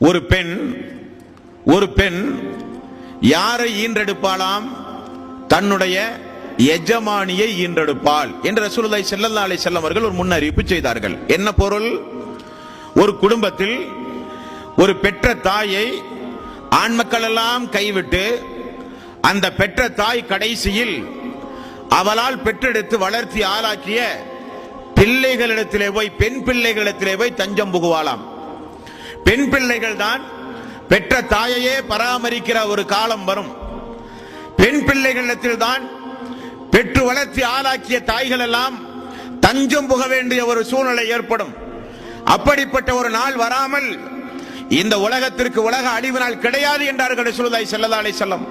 ஒரு பெண் யாரை ஈன்றெடுப்பாளாம்? தன்னுடைய எஜமானியை ஈன்றெடுப்பாள் என்று ரசூலுல்லாஹி ஸல்லல்லாஹு அலைஹி வஸல்லம் அவர்கள் ஒரு முன்னறிவிப்பு செய்தார்கள். என்ன பொருள்? ஒரு குடும்பத்தில் ஒரு பெற்ற தாயை ஆண் மக்கள் எல்லாம் கைவிட்டு அந்த பெற்ற தாய் கடைசியில் அவளால் பெற்றெடுத்து வளர்த்தி ஆளாக்கிய பிள்ளைகளிடத்திலே போய், பெண் பிள்ளைகளிடத்திலே போய் தஞ்சம் புகுவாளாம். பெண் பிள்ளைகள் தான் பெற்ற தாயையே பராமரிக்கிற ஒரு காலம் வரும். பெண் பிள்ளைகளிடத்தில் தான் பெற்று வளர்த்தி ஆளாக்கிய தாய்கள் எல்லாம் தஞ்சம் புக வேண்டிய ஒரு சூழ்நிலை ஏற்படும். அப்படிப்பட்ட ஒரு நாள் வராமல் இந்த உலகத்திற்கு உலக அழிவு நாள் கிடையாது என்றார்கள் ரசூலுல்லாஹி ஸல்லல்லாஹு அலைஹி வஸல்லம்.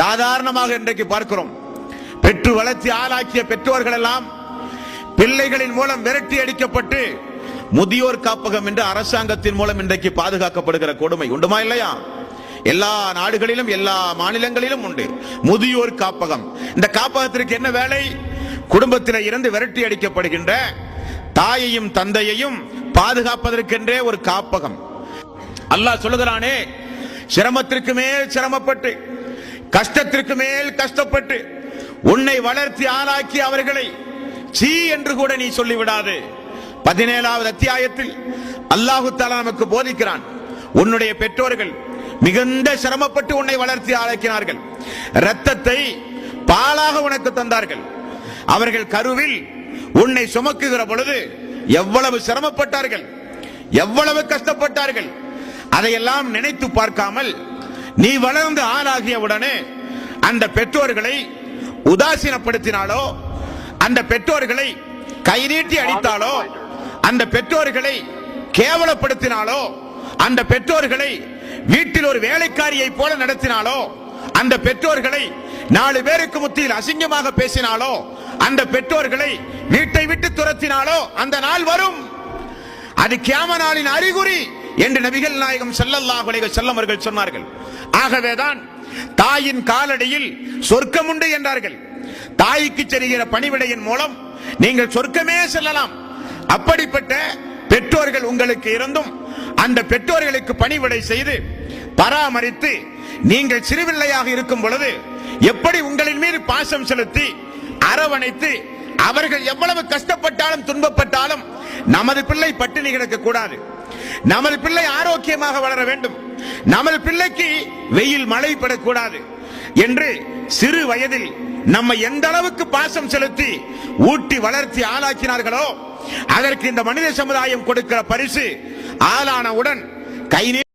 சாதாரணமாக இன்றைக்கு பார்க்கிறோம், பெற்று வளர்த்தி ஆளாக்கிய பெற்றோர்கள் எல்லாம் பிள்ளைகளின் மூலம் விரட்டி அடிக்கப்பட்டு முதியோர் காப்பகம் என்று அரசாங்கத்தின் மூலம் இன்றைக்கு பாதுகாக்கப்படுகிற கொடுமை உண்டுமா இல்லையா? எல்லா நாடுகளிலும் எல்லா மாநிலங்களிலும் உண்டு முதியோர் காப்பகம். இந்த காப்பகத்திற்கு என்ன வேலை? குடும்பத்தில் இருந்து விரட்டி அடிக்கப்படுகின்ற தாயையும் தந்தையையும் பாதுகாப்பதற்கென்றே ஒரு காப்பகம். அல்லாஹ் சொல்லுகிறானே, சிரமத்திற்கு மேல் சிரமப்பட்டு கஷ்டத்திற்கு மேல் கஷ்டப்பட்டு உன்னை வளர்த்தி ஆளாக்கி அவர்களை சீ என்று கூட நீ சொல்லிவிடாது. 17வது அத்தியாயத்தில் அல்லாஹு தஆலா நமக்கு போதிக்கிறான், உன்னுடைய பெற்றோர்கள் மிகுந்த சிரமப்பட்டு உன்னை வளர்த்தி ஆளாக்கினார்கள். இரத்தத்தை பாலாக உனக்கு தந்தார்கள். அவர்கள் கருவில் உன்னை சுமக்குகிற பொழுது எவ்வளவு சிரமப்பட்டார்கள், எவ்வளவு கஷ்டப்பட்டார்கள். அதையெல்லாம் நினைத்து பார்க்காமல் நீ வளர்ந்து ஆளாகிய உடனே அந்த பெற்றோர்களை உதாசீனப்படுத்தினாலோ, அந்த பெற்றோர்களை கை நீட்டி அடித்தாலோ, அந்த பெற்றோர்களை கேவலப்படுத்தினாலோ, அந்த பெற்றோர்களை வீட்டில் ஒரு வேலைக்காரியை போல நடத்தினாலோ, அந்த பெற்றோர்களை 4 பேருக்கு மத்தியில் அசிங்கமாக பேசினாலோ, அந்த பெற்றோர்களை வீட்டை விட்டு துரத்தினாலோ அந்த நாள் வரும். அது கியாம நாளின் அறிகுறி என்று நபிகள் நாயகம் ஸல்லல்லாஹு அலைஹி வஸல்லம் அவர்கள் சொன்னார்கள். ஆகவேதான் தாயின் காலடியில் சொர்க்கம் உண்டு என்றார்கள். தாய்க்கு செய்கிற பணிவிடையின் மூலம் நீங்கள் சொர்க்கமே செல்லலாம். அப்படிப்பட்ட பெற்றோர்கள் உங்களுக்கு இருந்தும் அந்த பெற்றோர்களுக்கு பணிவிடை செய்து பராமரித்து நீங்கள் சிறுபிள்ளையாக இருக்கும் பொழுது எப்படி உங்களின் மீது பாசம் செலுத்தி அரவணைத்து அவர்கள் எவ்வளவு கஷ்டப்பட்டாலும் துன்பப்பட்டாலும் நமது பிள்ளை பட்டினி கிடக்க கூடாது, நமது பிள்ளை ஆரோக்கியமாக வளர வேண்டும், நமது பிள்ளைக்கு வெயில் மழை படக்கூடாது என்று சிறு வயதில் நம்ம எந்த அளவுக்கு பாசம் செலுத்தி ஊட்டி வளர்த்தி ஆளாக்கினார்களோ அதற்கு இந்த மனித சமுதாயம் கொடுக்கிற பரிசு ஆளானவுடன் கை